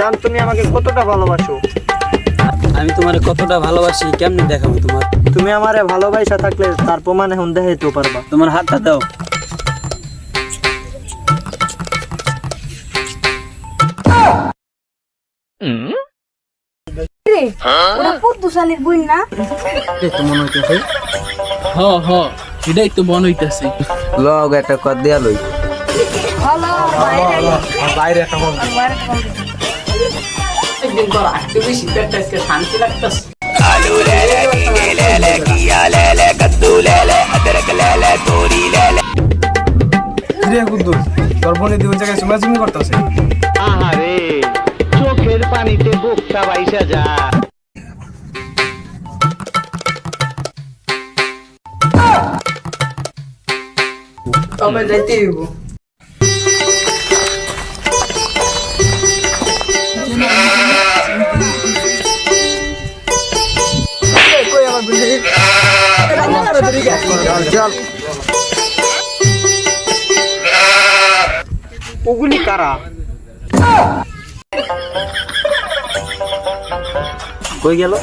জান তুমি আমাকে কতটা ভালোবাসো? আমি তোমারে কতটা ভালোবাসি কেমনে দেখাবো তোমার? তুমি আমারে ভালোবাসা থাকলে তার প্রমাণ এখন দেখাইতে পারবা। তোমার হাতটা দাও। রে ওরা পদ্মশালীর বই না? তো মনে হইতেছে হ হ এটাই তো মন হইতাছে। লগ একটা কর দিয়া লই। হলো বাইরে একটা বল। একদিন পর আজকে বেশি পেটটা আজকে শান্তি লাগতাছে। রে কুদ্দুস, তোর বোনে দুই জায়গায় চুমাচুমি করতেছে। আহারে চোখের পানিতে বুকটা বাইসা যা। তবে যাইতে হইব। চল। ওগুলি কারা? কই গেল?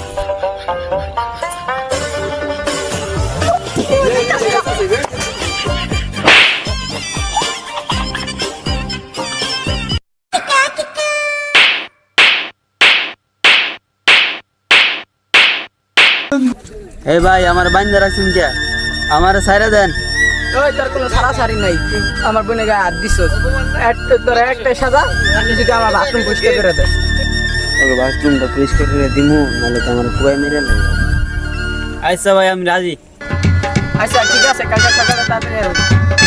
এই ভাই আমার বাইন্দা রাখছেন কে? আমারে ছাইরা দেন। ওই তোর কোনো সারাসারি নাই, তুই আমার বোনের গায়ে হাত দিছস। তোর একটাই সাজা, তুই যদি আমার বাথরুম পরিষ্কার করে দেস। ওকে বাথরুমটা পরিষ্কার করে দিমু, নাহলে তো আমার খুবাই মেরে লাগবে। আচ্ছা ভাই আমি রাজি। আচ্ছা ঠিক আছে, কালকে সকালে তাড়াতাড়ি আসবি।